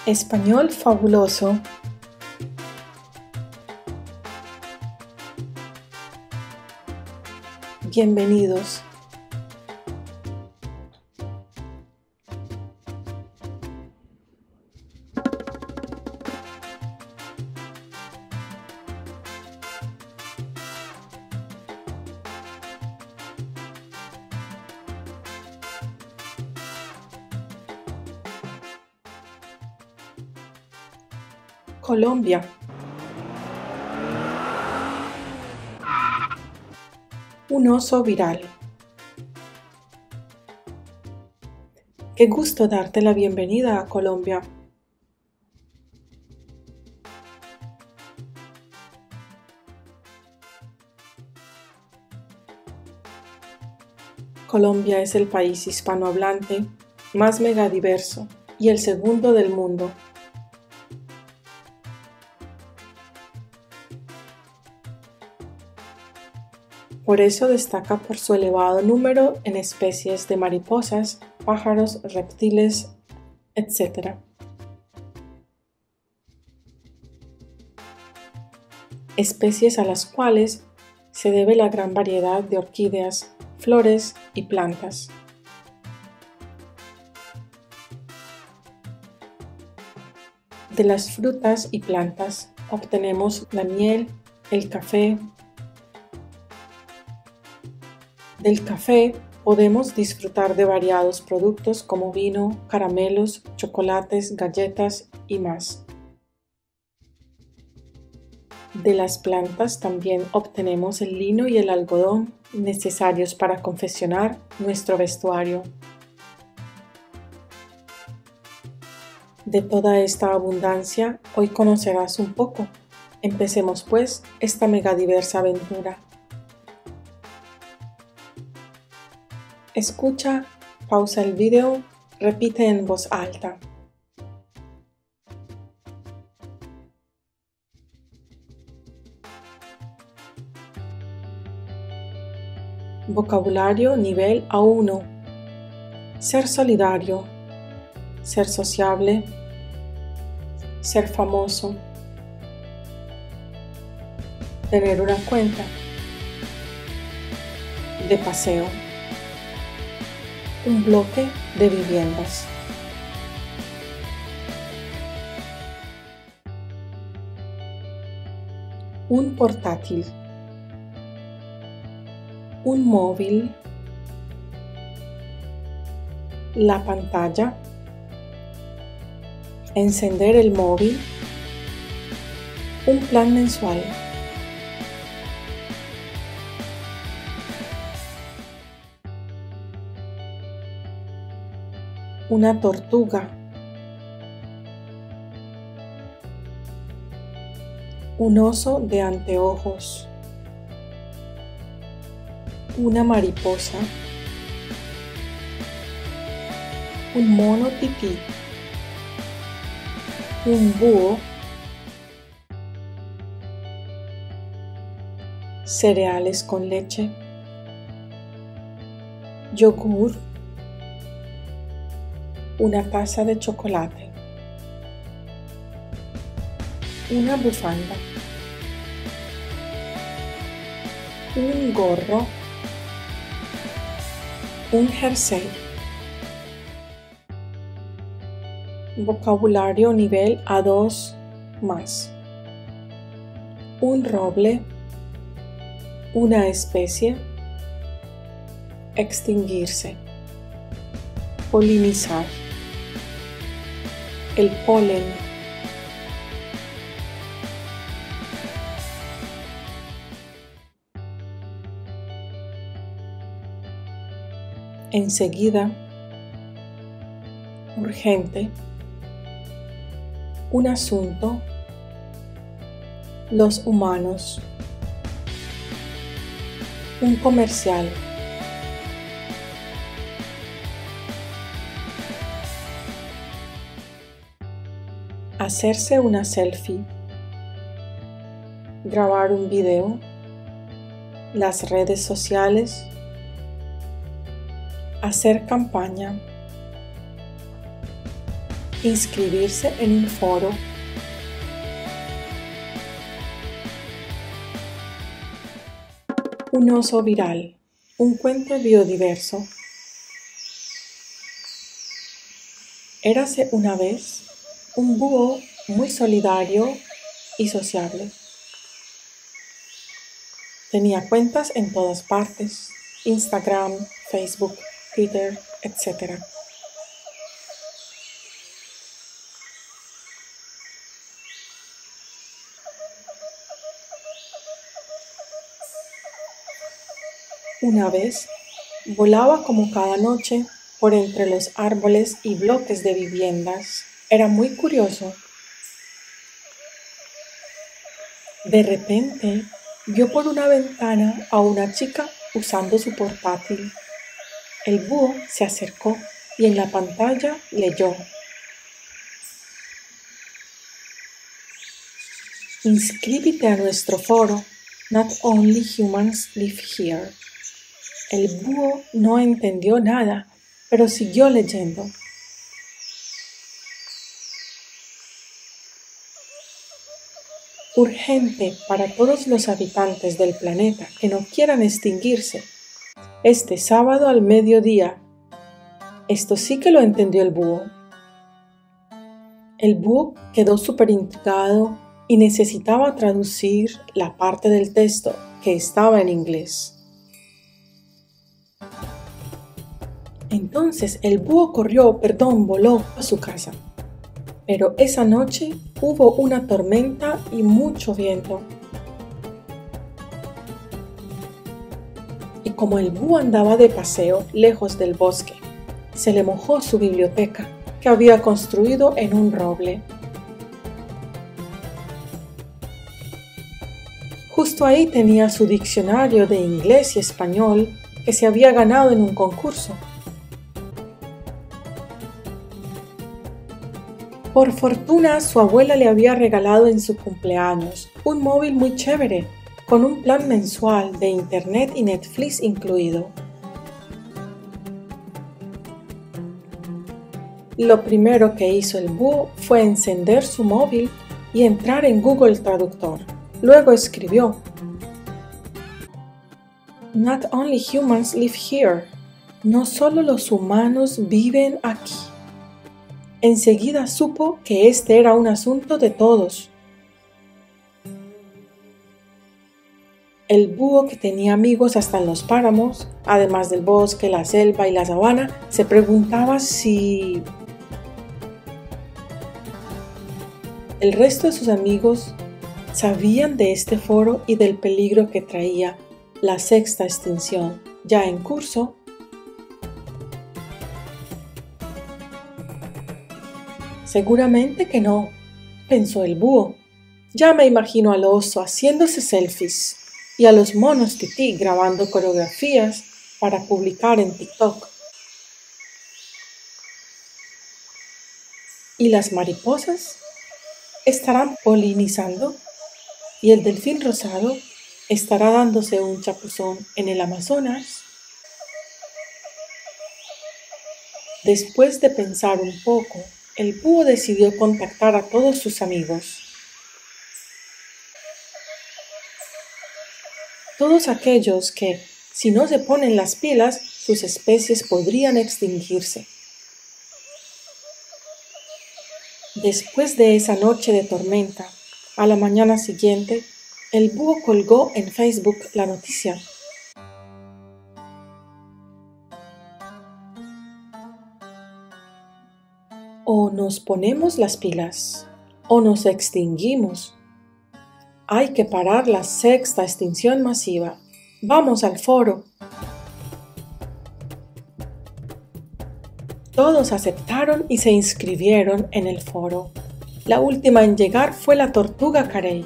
Español fabuloso. Bienvenidos. Colombia. Un oso viral. Qué gusto darte la bienvenida a Colombia. Colombia es el país hispanohablante más megadiverso y el segundo del mundo. Por eso destaca por su elevado número en especies de mariposas, pájaros, reptiles, etc. Especies a las cuales se debe la gran variedad de orquídeas, flores y plantas. De las frutas y plantas obtenemos la miel, el café. Del café podemos disfrutar de variados productos como vino, caramelos, chocolates, galletas y más. De las plantas también obtenemos el lino y el algodón necesarios para confeccionar nuestro vestuario. De toda esta abundancia hoy conocerás un poco. Empecemos pues esta megadiversa aventura. Escucha, pausa el video, repite en voz alta. Vocabulario nivel A1. Ser solidario, ser sociable, ser famoso, tener una cuenta, de paseo, un bloque de viviendas. Un portátil, un móvil, la pantalla, encender el móvil, un plan mensual. Una tortuga, un oso de anteojos, una mariposa, un mono tití, un búho, cereales con leche, yogur, una taza de chocolate, una bufanda, un gorro, un jersey. Vocabulario nivel A2 más. Un roble, una especie, extinguirse, polinizar, el polen, enseguida, urgente, un asunto, los humanos, un comercial, hacerse una selfie, grabar un video, las redes sociales, hacer campaña, inscribirse en un foro. Un oso viral, un cuento biodiverso. Érase una vez un búho muy solidario y sociable. Tenía cuentas en todas partes: Instagram, Facebook, Twitter, etc. Una vez volaba como cada noche por entre los árboles y bloques de viviendas. Era muy curioso. De repente vio por una ventana a una chica usando su portátil. El búho se acercó y en la pantalla leyó: inscríbete a nuestro foro. Not only humans live here. El búho no entendió nada, pero siguió leyendo. Urgente para todos los habitantes del planeta que no quieran extinguirse. Este sábado al mediodía. Esto sí que lo entendió el búho. El búho quedó súper intrigado y necesitaba traducir la parte del texto que estaba en inglés. Entonces el búho voló a su casa. Pero esa noche hubo una tormenta y mucho viento. Y como el búho andaba de paseo lejos del bosque, se le mojó su biblioteca, que había construido en un roble. Justo ahí tenía su diccionario de inglés y español que se había ganado en un concurso. Por fortuna, su abuela le había regalado en su cumpleaños un móvil muy chévere, con un plan mensual de internet y Netflix incluido. Lo primero que hizo el búho fue encender su móvil y entrar en Google Traductor. Luego escribió: Not only humans live here. No solo los humanos viven aquí. Enseguida supo que este era un asunto de todos. El búho, que tenía amigos hasta en los páramos, además del bosque, la selva y la sabana, se preguntaba si el resto de sus amigos sabían de este foro y del peligro que traía la sexta extinción ya en curso. Seguramente que no, pensó el búho. Ya me imagino al oso haciéndose selfies y a los monos tití grabando coreografías para publicar en TikTok. ¿Y las mariposas estarán polinizando? ¿Y el delfín rosado estará dándose un chapuzón en el Amazonas? Después de pensar un poco, el búho decidió contactar a todos sus amigos. Todos aquellos que, si no se ponen las pilas, sus especies podrían extinguirse. Después de esa noche de tormenta, a la mañana siguiente, el búho colgó en Facebook la noticia. O nos ponemos las pilas, o nos extinguimos. Hay que parar la sexta extinción masiva. ¡Vamos al foro! Todos aceptaron y se inscribieron en el foro. La última en llegar fue la tortuga carey.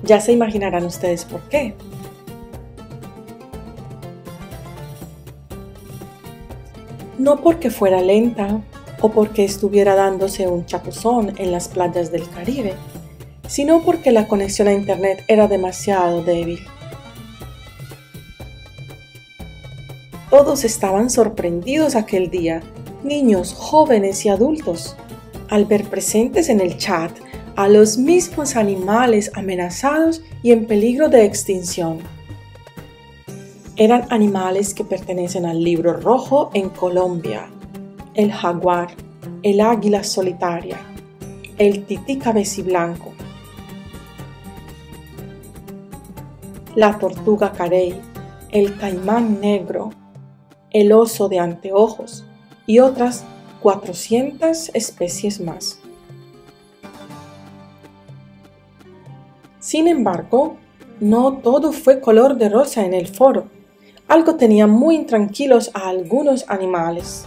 Ya se imaginarán ustedes por qué. No porque fuera lenta o porque estuviera dándose un chapuzón en las playas del Caribe, sino porque la conexión a internet era demasiado débil. Todos estaban sorprendidos aquel día, niños, jóvenes y adultos. al ver presentes en el chat a los mismos animales amenazados y en peligro de extinción. Eran animales que pertenecen al libro rojo en Colombia: el jaguar, el águila solitaria, el tití cabeciblanco, la tortuga carey, el caimán negro, el oso de anteojos y otras 400 especies más. Sin embargo, no todo fue color de rosa en el foro. Algo tenía muy intranquilos a algunos animales.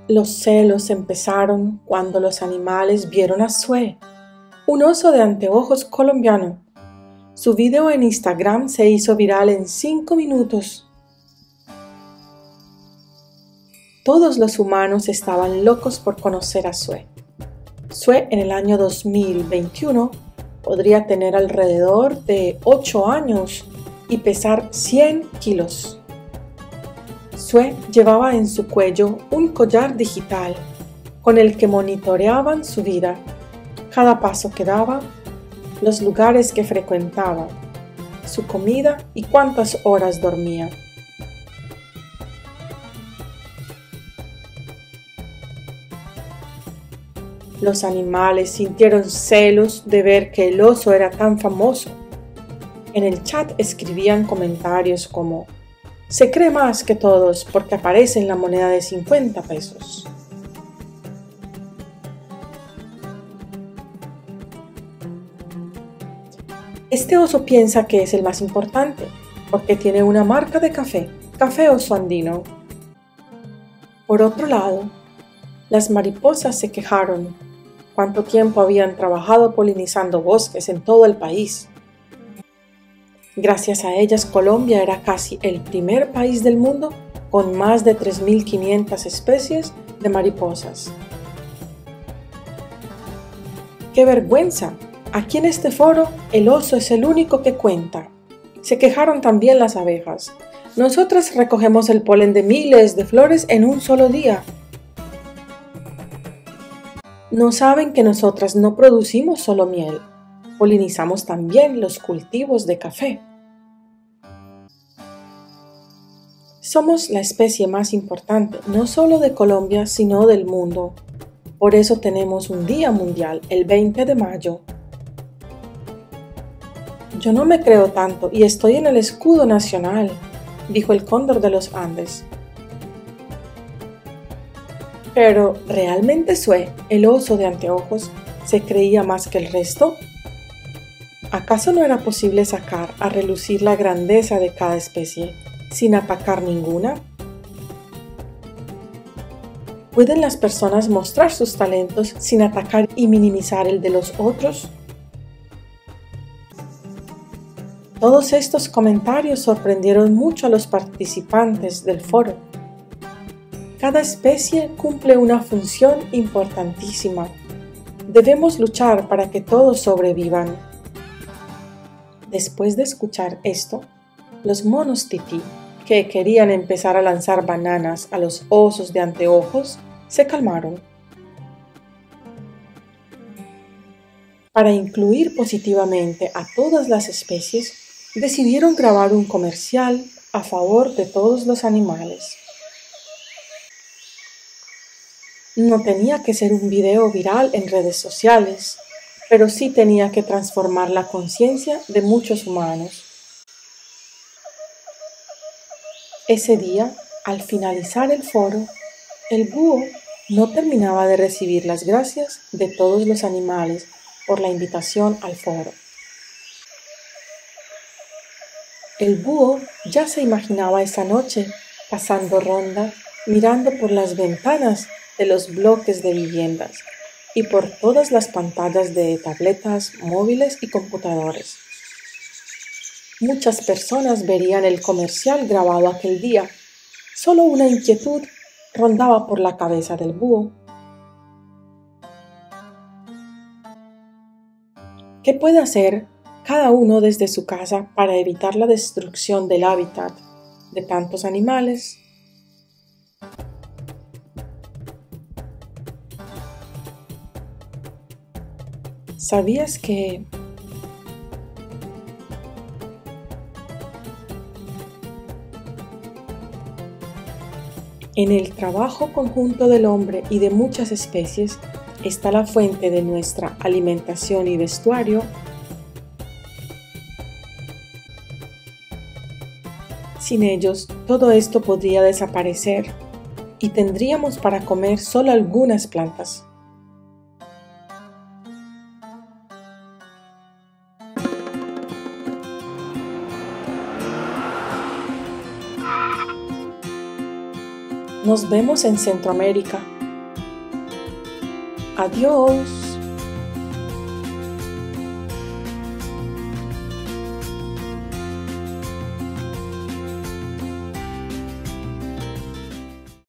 Los celos empezaron cuando los animales vieron a Sue, un oso de anteojos colombiano. Su video en Instagram se hizo viral en 5 minutos. Todos los humanos estaban locos por conocer a Sue. Sue en el año 2021 podría tener alrededor de 8 años y pesar 100 kilos. Sue llevaba en su cuello un collar digital con el que monitoreaban su vida, cada paso que daba, los lugares que frecuentaba, su comida y cuántas horas dormía. Los animales sintieron celos de ver que el oso era tan famoso. En el chat escribían comentarios como: "Se cree más que todos porque aparece en la moneda de 50 pesos". Este oso piensa que es el más importante porque tiene una marca de café, Café Oso Andino. Por otro lado, las mariposas se quejaron cuánto tiempo habían trabajado polinizando bosques en todo el país. Gracias a ellas, Colombia era casi el primer país del mundo con más de 3.500 especies de mariposas. ¡Qué vergüenza! Aquí en este foro, el oso es el único que cuenta. Se quejaron también las abejas. Nosotras recogemos el polen de miles de flores en un solo día. No saben que nosotras no producimos solo miel, polinizamos también los cultivos de café. Somos la especie más importante, no solo de Colombia, sino del mundo. Por eso tenemos un día mundial, el 20 de mayo. Yo no me creo tanto y estoy en el escudo nacional, dijo el cóndor de los Andes. Pero, ¿realmente Sue, el oso de anteojos, se creía más que el resto? ¿Acaso no era posible sacar a relucir la grandeza de cada especie sin atacar ninguna? ¿Pueden las personas mostrar sus talentos sin atacar y minimizar el de los otros? Todos estos comentarios sorprendieron mucho a los participantes del foro. Cada especie cumple una función importantísima. Debemos luchar para que todos sobrevivan. Después de escuchar esto, los monos tití, que querían empezar a lanzar bananas a los osos de anteojos, se calmaron. Para incluir positivamente a todas las especies, decidieron grabar un comercial a favor de todos los animales. No tenía que ser un video viral en redes sociales, pero sí tenía que transformar la conciencia de muchos humanos. Ese día, al finalizar el foro, el búho no terminaba de recibir las gracias de todos los animales por la invitación al foro. El búho ya se imaginaba esa noche pasando ronda, mirando por las ventanas de los bloques de viviendas y por todas las pantallas de tabletas, móviles y computadores. Muchas personas verían el comercial grabado aquel día. Solo una inquietud rondaba por la cabeza del búho. ¿Qué puede hacer cada uno desde su casa para evitar la destrucción del hábitat de tantos animales? ¿Sabías que en el trabajo conjunto del hombre y de muchas especies está la fuente de nuestra alimentación y vestuario? Sin ellos, todo esto podría desaparecer y tendríamos para comer solo algunas plantas. Nos vemos en Centroamérica. Adiós.